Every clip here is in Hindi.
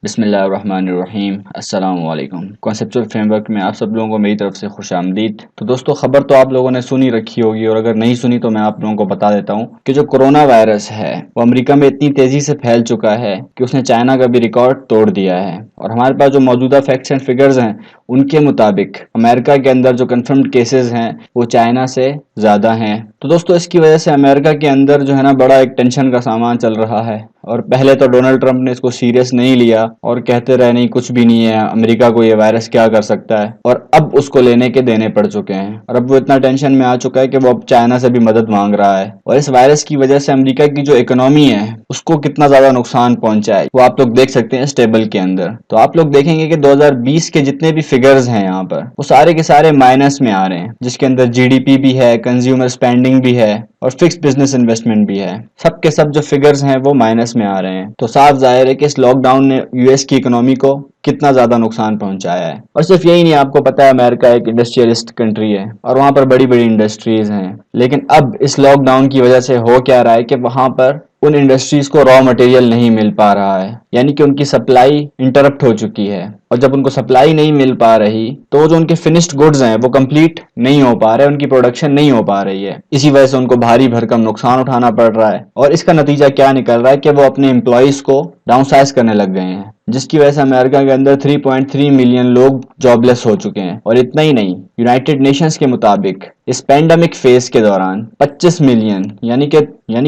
बिस्मिल्लाहिर्रहमानिर्रहीम अस्सलाम वालेकुम। कॉन्सेप्चुअल फ्रेमवर्क में आप सब लोगों को मेरी तरफ से खुशामदीद। तो दोस्तों, खबर तो आप लोगों ने सुनी रखी होगी और अगर नहीं सुनी तो मैं आप लोगों को बता देता हूँ कि जो कोरोना वायरस है वो अमेरिका में इतनी तेजी से फैल चुका है कि उसने चाइना का भी रिकॉर्ड तोड़ दिया है। और हमारे पास जो मौजूदा फैक्ट्स एंड फिगर्स हैं उनके मुताबिक अमेरिका के अंदर जो कन्फर्म्ड केसेस हैं वो चाइना से ज़्यादा हैं। तो दोस्तों, इसकी वजह से अमेरिका के अंदर जो है ना बड़ा एक टेंशन का सामान चल रहा है। और पहले तो डोनाल्ड ट्रंप ने इसको सीरियस नहीं लिया और कहते रहे नहीं कुछ भी नहीं है, अमेरिका को ये वायरस क्या कर सकता है। और अब उसको लेने के देने पड़ चुके हैं और अब वो इतना टेंशन में आ चुका है कि वो अब चाइना से भी मदद मांग रहा है। और इस वायरस की वजह से अमेरिका की जो इकोनॉमी है उसको कितना ज्यादा नुकसान पहुंचा है वो आप लोग देख सकते हैं इस टेबल के अंदर। तो आप लोग देखेंगे कि 2020 के जितने भी फिगर्स हैं यहाँ पर वो सारे के सारे माइनस में आ रहे हैं, जिसके अंदर जीडीपी भी है, कंज्यूमर स्पेंडिंग भी है और फिक्स बिजनेस इन्वेस्टमेंट भी है। सब के सब जो फिगर्स हैं वो माइनस में आ रहे हैं। तो साफ जाहिर है कि इस लॉकडाउन ने यूएस की इकोनॉमी को कितना ज्यादा नुकसान पहुंचाया है। और सिर्फ यही नहीं, आपको पता है अमेरिका एक इंडस्ट्रियलिस्ट कंट्री है और वहां पर बड़ी बड़ी इंडस्ट्रीज हैं। लेकिन अब इस लॉकडाउन की वजह से हो क्या रहा है कि वहां पर उन इंडस्ट्रीज को रॉ मटेरियल नहीं मिल पा रहा है, यानी कि उनकी सप्लाई इंटरप्ट हो चुकी है। और जब उनको सप्लाई नहीं मिल पा रही तो जो उनके फिनिश्ड गुड्स हैं वो कंप्लीट नहीं हो पा रहे, उनकी प्रोडक्शन नहीं हो पा रही है। इसी वजह से उनको भारी भरकम नुकसान उठाना पड़ रहा है। और इसका नतीजा क्या निकल रहा है कि वो अपने एम्प्लॉयज को डाउनसाइज करने लग गए हैं, जिसकी वजह से अमेरिका के अंदर 3.3 मिलियन लोग जॉबलेस हो चुके हैं। और इतना ही नहीं, यूनाइटेड नेशंस के मुताबिक इस पेंडेमिक फेज के दौरान 25 मिलियन यानी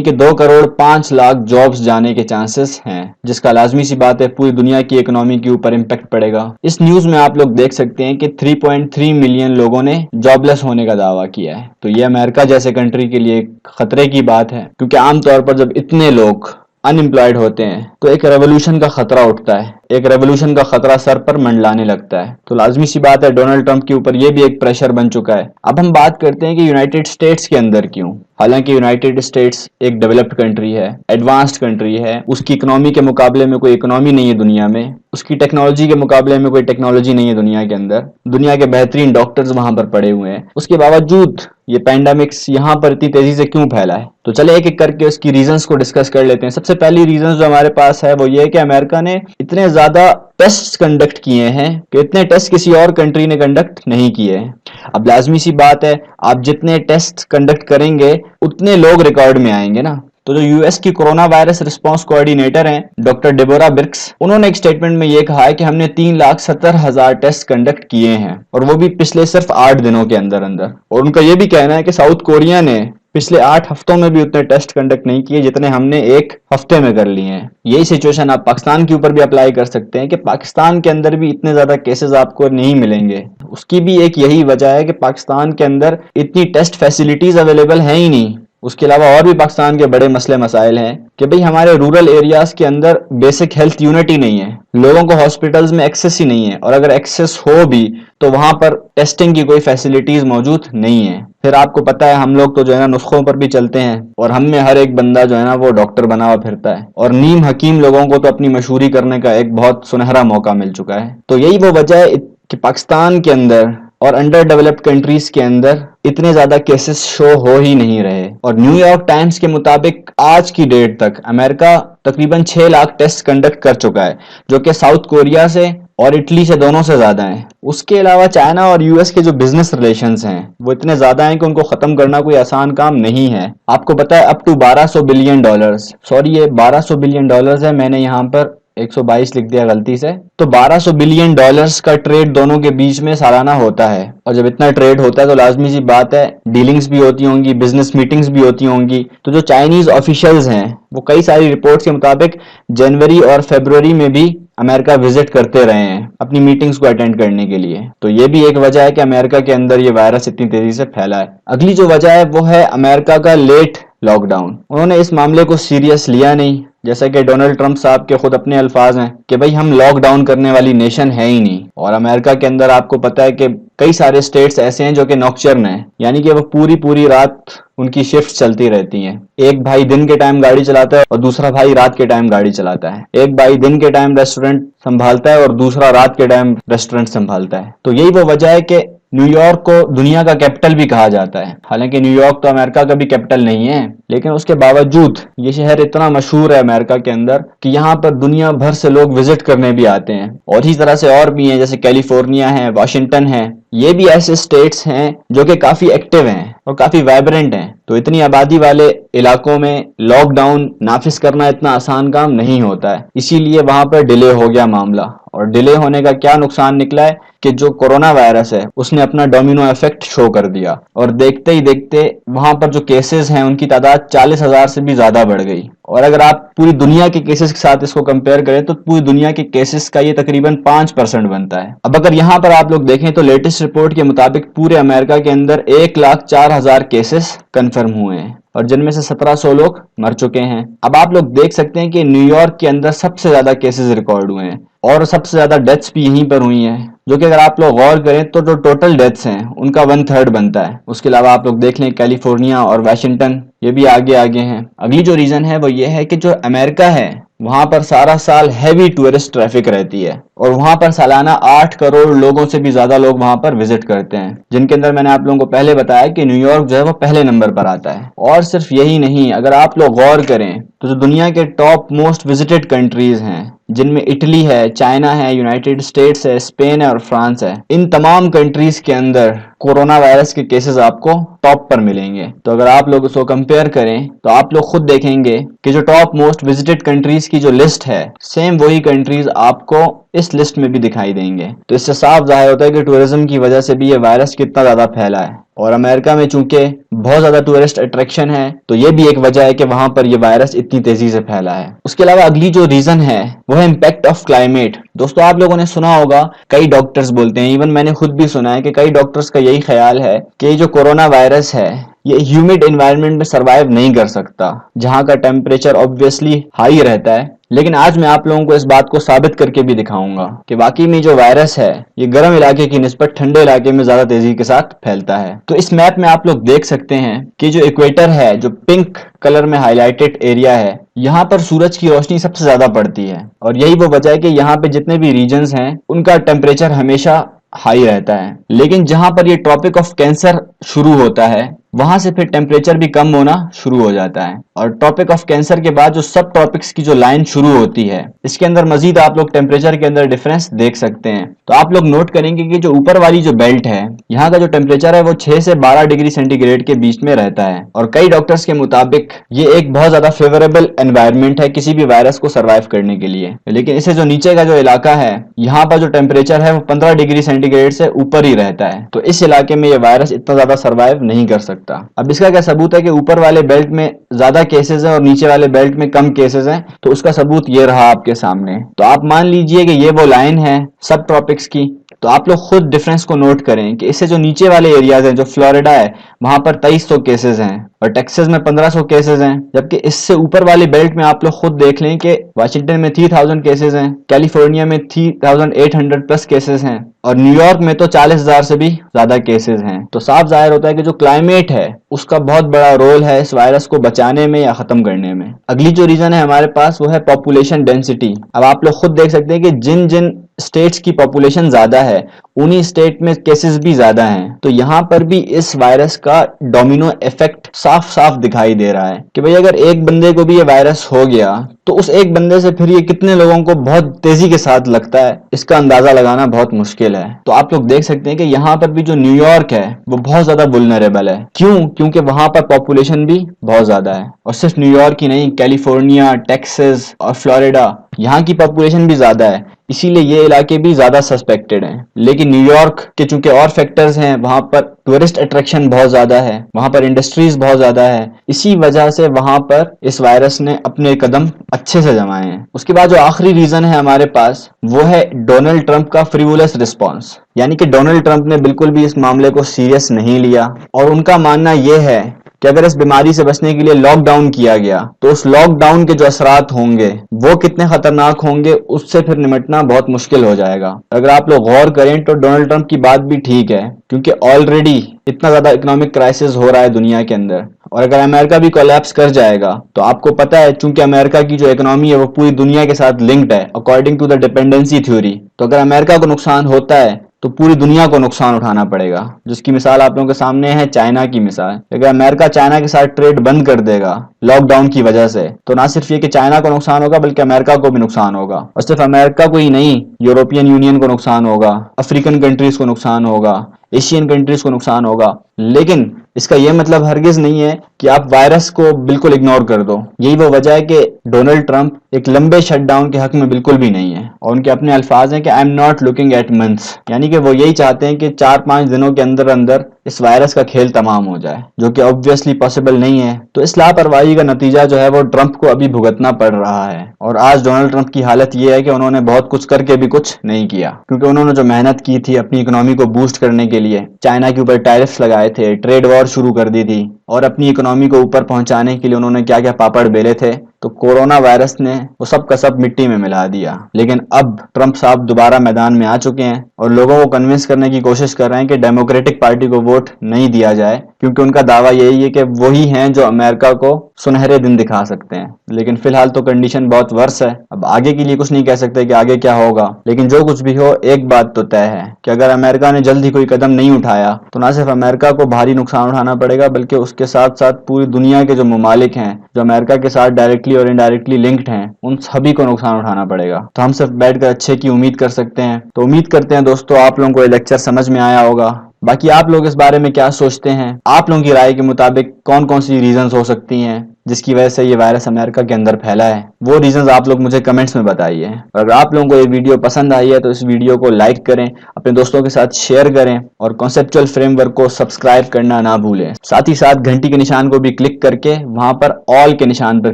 कि 2 करोड़ 5 लाख जॉब्स जाने के चांसेस हैं, जिसका लाजमी सी बात है पूरी दुनिया की इकोनॉमी के ऊपर इम्पैक्ट पड़ेगा। इस न्यूज में आप लोग देख सकते हैं कि 3.3 मिलियन लोगों ने जॉबलेस होने का दावा किया है। तो ये अमेरिका जैसे कंट्री के लिए खतरे की बात है, क्योंकि आमतौर पर जब इतने लोग अनएम्प्लॉयड होते हैं तो एक रेवोल्यूशन का खतरा उठता है, एक रेवोल्यूशन का खतरा सर पर मंडलाने लगता है। तो लाजमी सी बात है डोनाल्ड ट्रंप के ऊपर यह भी एक प्रेशर बन चुका है। अब हम बात करते हैं कि यूनाइटेड स्टेट्स के अंदर क्यों। हालांकि यूनाइटेड स्टेट्स एक डेवलप्ड कंट्री है, एडवांस्ड कंट्री है, उसकी इकोनॉमी के मुकाबले में कोई इकोनॉमी नहीं है दुनिया में, उसकी टेक्नोलॉजी के मुकाबले में कोई टेक्नोलॉजी नहीं है दुनिया के अंदर, दुनिया के बेहतरीन डॉक्टर्स वहां पर पड़े हुए हैं। उसके बावजूद ये पैंडेमिक्स यहाँ पर इतनी तेजी से क्यों फैला है, तो चले एक एक करके उसकी रीजंस को डिस्कस कर लेते हैं। सबसे पहली रीजन जो हमारे पास है वो ये है कि अमेरिका ने इतने ज्यादा टेस्ट कंडक्ट किए हैं कि इतने टेस्ट किसी और कंट्री ने कंडक्ट नहीं किए हैं। अब लाजमी सी बात है, आप जितने टेस्ट कंडक्ट करेंगे उतने लोग रिकॉर्ड में आएंगे ना। तो जो यूएस की कोरोना वायरस रिस्पांस कोऑर्डिनेटर हैं डॉक्टर डेबोरा बिर्क्स, उन्होंने एक स्टेटमेंट में ये कहा है कि हमने 3,70,000 टेस्ट कंडक्ट किए हैं और वो भी पिछले सिर्फ 8 दिनों के अंदर अंदर। और उनका ये भी कहना है कि साउथ कोरिया ने पिछले 8 हफ्तों में भी उतने टेस्ट कंडक्ट नहीं किए जितने हमने एक हफ्ते में कर लिए हैं। यही सिचुएशन आप पाकिस्तान के ऊपर भी अप्लाई कर सकते हैं कि पाकिस्तान के अंदर भी इतने ज्यादा केसेस आपको नहीं मिलेंगे। उसकी भी एक यही वजह है कि पाकिस्तान के अंदर इतनी टेस्ट फैसिलिटीज अवेलेबल है ही नहीं। उसके अलावा और भी पाकिस्तान के बड़े मसले मसाइल हैं कि भाई हमारे रूरल एरियाज के अंदर बेसिक हेल्थ यूनिट ही नहीं है, लोगों को हॉस्पिटल्स में एक्सेस ही नहीं है, और अगर एक्सेस हो भी तो वहां पर टेस्टिंग की कोई फैसिलिटीज मौजूद नहीं है। फिर आपको पता है हम लोग तो जो है ना नुस्खों पर भी चलते हैं और हम में हर एक बंदा जो है ना वो डॉक्टर बना हुआ फिरता है, और नीम हकीम लोगों को तो अपनी मशहूरी करने का एक बहुत सुनहरा मौका मिल चुका है। तो यही वो वजह है कि पाकिस्तान के अंदर और अंडर डेवलप्ड कंट्रीज के अंदर इतने ज्यादा केसेस शो हो ही नहीं रहे। और न्यूयॉर्क टाइम्स के मुताबिक आज की डेट तक अमेरिका तकरीबन 6 लाख टेस्ट कंडक्ट कर चुका है, जो कि साउथ कोरिया से और इटली से दोनों से ज्यादा हैं। उसके अलावा चाइना और यूएस के जो बिजनेस रिलेशंस हैं वो इतने ज्यादा हैं कि उनको खत्म करना कोई आसान काम नहीं है। आपको पता है up to 1200 billion dollars, sorry ये 1200 बिलियन डॉलर्स है, मैंने यहाँ पर 122 लिख दिया गलती से। तो 1200 बिलियन डॉलर्स का ट्रेड दोनों के बीच में सालाना होता है। और जब इतना ट्रेड होता है तो लाजमी सी बात है डीलिंग्स भी होती होंगी, बिजनेस मीटिंग्स भी होती होंगी। तो जो चाइनीज ऑफिशियल्स हैं वो कई सारी रिपोर्ट्स के मुताबिक जनवरी और फरवरी में भी अमेरिका विजिट करते रहे हैं अपनी मीटिंग्स को अटेंड करने के लिए। तो ये भी एक वजह है कि अमेरिका के अंदर ये वायरस इतनी तेजी से फैला है। अगली जो वजह है वो है अमेरिका का लेट लॉकडाउन। उन्होंने इस मामले को सीरियस लिया नहीं, जैसा कि डोनाल्ड ट्रंप साहब के खुद अपने अल्फाज हैं कि भाई हम लॉकडाउन करने वाली नेशन है ही नहीं। और अमेरिका के अंदर आपको पता है कि कई सारे स्टेट्स ऐसे हैं जो कि नॉकचर्न हैं, यानी कि वो पूरी पूरी रात उनकी शिफ्ट चलती रहती हैं। एक भाई दिन के टाइम गाड़ी चलाता है और दूसरा भाई रात के टाइम गाड़ी चलाता है। एक भाई दिन के टाइम रेस्टोरेंट संभालता है और दूसरा रात के टाइम रेस्टोरेंट संभालता है। तो यही वो वजह है कि न्यूयॉर्क को दुनिया का कैपिटल भी कहा जाता है। हालांकि न्यूयॉर्क तो अमेरिका का भी कैपिटल नहीं है, लेकिन उसके बावजूद ये शहर इतना मशहूर है अमेरिका के अंदर कि यहाँ पर दुनिया भर से लोग विजिट करने भी आते हैं। और इसी तरह से और भी हैं, जैसे कैलिफोर्निया है, वाशिंगटन है। ये भी ऐसे स्टेट्स हैं जो कि काफी एक्टिव हैं और काफी वाइब्रेंट हैं। तो इतनी आबादी वाले इलाकों में लॉकडाउन नाफिज करना इतना आसान काम नहीं होता है, इसीलिए वहां पर डिले हो गया मामला। और डिले होने का क्या नुकसान निकला है कि जो कोरोना वायरस है उसने अपना डोमिनो इफेक्ट शो कर दिया, और देखते ही देखते वहां पर जो केसेस हैं उनकी तादाद 40,000 से भी ज्यादा बढ़ गई। और अगर आप पूरी दुनिया के केसेस के साथ इसको कंपेयर करें तो पूरी दुनिया के केसेस का ये तकरीबन 5% बनता है। अब अगर यहाँ पर आप लोग देखें तो लेटेस्ट रिपोर्ट के मुताबिक पूरे अमेरिका के अंदर 1,04,000 केसेस कंफर्म हुए हैं और जिनमें से 1700 लोग मर चुके हैं। अब आप लोग देख सकते हैं कि न्यूयॉर्क के अंदर सबसे ज्यादा केसेस रिकॉर्ड हुए हैं और सबसे ज्यादा डेथ्स भी यहीं पर हुई हैं, जो कि अगर आप लोग गौर करें तो जो टोटल डेथ्स हैं उनका 1/3 बनता है। उसके अलावा आप लोग देख लें कैलिफोर्निया और वाशिंगटन, ये भी आगे आगे हैं। अगली जो रीजन है वो ये है कि जो अमेरिका है वहां पर सारा साल हैवी टूरिस्ट ट्रैफिक रहती है और वहां पर सालाना 8 करोड़ लोगों से भी ज्यादा लोग वहां पर विजिट करते हैं, जिनके अंदर मैंने आप लोगों को पहले बताया कि न्यूयॉर्क जो है वो पहले नंबर पर आता है। और सिर्फ यही नहीं, अगर आप लोग गौर करें तो जो दुनिया के टॉप मोस्ट विजिटेड कंट्रीज हैं, जिनमें इटली है, चाइना है, यूनाइटेड स्टेट्स है, स्पेन है और फ्रांस है, इन तमाम कंट्रीज के अंदर कोरोना वायरस के केसेस आपको टॉप पर मिलेंगे। तो अगर आप लोग उसको कंपेयर करें तो आप लोग खुद देखेंगे कि जो टॉप मोस्ट विजिटेड कंट्रीज की जो लिस्ट है, सेम वही कंट्रीज आपको इस लिस्ट में भी दिखाई देंगे। तो इससे साफ जाहिर होता है कि टूरिज्म की वजह से भी ये वायरस कितना ज्यादा फैला है। और अमेरिका में चूंकि बहुत ज्यादा टूरिस्ट अट्रैक्शन है तो ये भी एक वजह है कि वहां पर ये वायरस इतनी तेजी से फैला है। उसके अलावा अगली जो रीजन है वो है इम्पैक्ट ऑफ क्लाइमेट। दोस्तों आप लोगों ने सुना होगा, कई डॉक्टर्स बोलते हैं, इवन मैंने खुद भी सुना है कि कई डॉक्टर्स का यही ख्याल है कि जो कोरोना वायरस है ये ह्यूमिड एनवायरनमेंट में सरवाइव नहीं कर सकता, जहां का टेम्परेचर ऑब्वियसली हाई रहता है। लेकिन आज मैं आप लोगों को इस बात को साबित करके भी दिखाऊंगा कि वाकई में जो वायरस है ये गर्म इलाके की निस्बत ठंडे इलाके में ज्यादा तेजी के साथ फैलता है। तो इस मैप में आप लोग देख सकते हैं कि जो इक्वेटर है, जो पिंक कलर में हाईलाइटेड एरिया है, यहाँ पर सूरज की रोशनी सबसे ज्यादा पड़ती है। और यही वो वजह है कि यहाँ पे जितने भी रीजन्स हैं उनका टेम्परेचर हमेशा हाई रहता है। लेकिन जहां पर ये ट्रॉपिक ऑफ कैंसर शुरू होता है वहां से फिर टेम्परेचर भी कम होना शुरू हो जाता है। और ट्रॉपिक ऑफ कैंसर के बाद जो सब ट्रॉपिक्स की जो लाइन शुरू होती है, इसके अंदर मजीद आप लोग टेम्परेचर के अंदर डिफरेंस देख सकते हैं। तो आप लोग नोट करेंगे कि जो ऊपर वाली जो बेल्ट है, यहाँ का जो टेम्परेचर है वो 6 से 12 डिग्री सेंटीग्रेड के बीच में रहता है। और कई डॉक्टर्स के मुताबिक ये एक बहुत ज्यादा फेवरेबल एनवायरनमेंट है किसी भी वायरस को सर्वाइव करने के लिए। लेकिन इससे जो नीचे का जो इलाका है, यहाँ पर जो टेम्परेचर है वो 15 डिग्री सेंटीग्रेड से ऊपर ही रहता है। तो इस इलाके में ये वायरस इतना ज्यादा सर्वाइव नहीं कर सकता। अब इसका क्या सबूत है कि ऊपर वाले बेल्ट में ज्यादा केसेस हैं और नीचे वाले बेल्ट में कम केसेस हैं? तो उसका सबूत ये रहा आपके सामने। तो आप मान लीजिए कि ये वो लाइन है सब ट्रॉपिक्स की। तो आप लोग खुद डिफरेंस को नोट करें कि इससे जो नीचे वाले एरियाज हैं, जो फ्लोरिडा है, वहां पर 2300 केसेस हैं और टेक्सास में 1500 केसेस हैं। जबकि इससे ऊपर वाले बेल्ट में आप लोग खुद देख लें कि वाशिंगटन में 3000 केसेस हैं, कैलिफोर्निया में 3800 प्लस केसेस हैं और न्यूयॉर्क में तो 40,000 से भी ज्यादा केसेस हैं। तो साफ जाहिर होता है कि जो क्लाइमेट है उसका बहुत बड़ा रोल है इस वायरस को बचाने में या खत्म करने में। अगली जो रीजन है हमारे पास वो है पॉपुलेशन डेंसिटी। अब आप लोग खुद देख सकते हैं कि जिन जिन स्टेट्स की पॉपुलेशन ज्यादा है उन्हीं स्टेट में केसेस भी ज्यादा हैं। तो यहाँ पर भी इस वायरस का डोमिनो इफेक्ट साफ साफ दिखाई दे रहा है कि भाई अगर एक बंदे को भी ये वायरस हो गया तो उस एक बंदे से फिर ये कितने लोगों को बहुत तेजी के साथ लगता है, इसका अंदाजा लगाना बहुत मुश्किल है। तो आप लोग देख सकते हैं कि यहाँ पर भी जो न्यूयॉर्क है वो बहुत ज्यादा वुल्नरेबल है। क्यों? क्योंकि वहां पर पॉपुलेशन भी बहुत ज्यादा है और सिर्फ न्यूयॉर्क ही नहीं, कैलिफोर्निया, टेक्सास और फ्लोरिडा, यहाँ की पॉपुलेशन भी ज्यादा है, इसीलिए ये इलाके भी ज्यादा सस्पेक्टेड हैं। लेकिन न्यूयॉर्क के चूंकि और फैक्टर्स हैं, वहां पर टूरिस्ट अट्रैक्शन बहुत ज्यादा है, वहां पर इंडस्ट्रीज बहुत ज्यादा है, इसी वजह से वहां पर इस वायरस ने अपने कदम अच्छे से जमाए हैं। उसके बाद जो आखिरी रीजन है हमारे पास वो है डोनाल्ड ट्रंप का फ्रीवुलस रिस्पॉन्स। यानी कि डोनाल्ड ट्रंप ने बिल्कुल भी इस मामले को सीरियस नहीं लिया और उनका मानना यह है कि अगर इस बीमारी से बचने के लिए लॉकडाउन किया गया तो उस लॉकडाउन के जो असरात होंगे वो कितने खतरनाक होंगे, उससे फिर निपटना बहुत मुश्किल हो जाएगा। अगर आप लोग गौर करें तो डोनाल्ड ट्रंप की बात भी ठीक है, क्योंकि ऑलरेडी इतना ज्यादा इकोनॉमिक क्राइसिस हो रहा है दुनिया के अंदर और अगर अमेरिका भी कोलैप्स कर जाएगा तो आपको पता है चूंकि अमेरिका की जो इकोनॉमी है वो पूरी दुनिया के साथ लिंक्ड है according to the dependency theory. तो अगर अमेरिका को नुकसान होता है तो पूरी दुनिया को नुकसान उठाना पड़ेगा। जिसकी मिसाल आप लोगों के सामने है चाइना की मिसाल। अगर अमेरिका चाइना के साथ ट्रेड बंद कर देगा लॉकडाउन की वजह से, तो ना सिर्फ ये कि चाइना को नुकसान होगा बल्कि अमेरिका को भी नुकसान होगा। और सिर्फ अमेरिका को ही नहीं, यूरोपियन यूनियन को नुकसान होगा, अफ्रीकन कंट्रीज को नुकसान होगा, एशियन कंट्रीज को नुकसान होगा। लेकिन इसका यह मतलब हरगिज नहीं है कि आप वायरस को बिल्कुल इग्नोर कर दो। यही वो वजह है कि डोनाल्ड ट्रंप एक लंबे शटडाउन के हक में बिल्कुल भी नहीं है, और उनके अपने अल्फाज हैं कि I am not looking at months, यानी कि वो यही चाहते हैं कि 4-5 दिनों के अंदर अंदर इस वायरस का खेल तमाम हो जाए, जो कि ऑब्वियसली पॉसिबल नहीं है। तो इस लापरवाही का नतीजा जो है वो ट्रंप को अभी भुगतना पड़ रहा है। और आज डोनाल्ड ट्रंप की हालत ये है कि उन्होंने बहुत कुछ करके भी कुछ नहीं किया, क्योंकि उन्होंने जो मेहनत की थी अपनी इकोनॉमी को बूस्ट करने के लिए, चाइना के ऊपर टैरिफ्स लगाए थे, ट्रेड वॉर शुरू कर दी थी, और अपनी इकोनॉमी को ऊपर पहुंचाने के लिए उन्होंने क्या क्या पापड़ बेले थे, तो कोरोना वायरस ने वो सब का सब मिट्टी में मिला दिया। लेकिन अब ट्रंप साहब दोबारा मैदान में आ चुके हैं और लोगों को कन्विंस करने की कोशिश कर रहे हैं कि डेमोक्रेटिक पार्टी को वोट नहीं दिया जाए, क्योंकि उनका दावा यही है कि वही हैं जो अमेरिका को सुनहरे दिन दिखा सकते हैं। लेकिन फिलहाल तो कंडीशन बहुत वर्स है। अब आगे के लिए कुछ नहीं कह सकते कि आगे क्या होगा, लेकिन जो कुछ भी हो एक बात तो तय है कि अगर अमेरिका ने जल्द ही कोई कदम नहीं उठाया तो ना सिर्फ अमेरिका को भारी नुकसान उठाना पड़ेगा, बल्कि उसके साथ साथ पूरी दुनिया के जो ममालिक हैं जो अमेरिका के साथ डायरेक्टली और इनडायरेक्टली लिंक्ड हैं, उन सभी को नुकसान उठाना पड़ेगा। तो हम सिर्फ बैठकर अच्छे की उम्मीद कर सकते हैं। तो उम्मीद करते हैं दोस्तों आप लोगों को ये लेक्चर समझ में आया होगा। बाकी आप लोग इस बारे में क्या सोचते हैं? आप लोगों की राय के मुताबिक कौन कौन सी रीजंस हो सकती हैं जिसकी वजह से ये वायरस अमेरिका के अंदर फैला है? वो रीजंस आप लोग मुझे कमेंट्स में बताइए। और अगर आप लोगों को ये वीडियो पसंद आई है तो इस वीडियो को लाइक करें, अपने दोस्तों के साथ शेयर करें, और कॉन्सेप्चुअल फ्रेमवर्क को सब्सक्राइब करना ना भूलें। साथ ही साथ घंटी के निशान को भी क्लिक करके वहां पर ऑल के निशान पर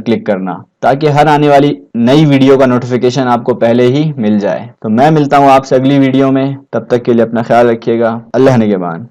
क्लिक करना, ताकि हर आने वाली नई वीडियो का नोटिफिकेशन आपको पहले ही मिल जाए। तो मैं मिलता हूं आपसे अगली वीडियो में, तब तक के लिए अपना ख्याल रखिएगा। अल्लाह निगहबान।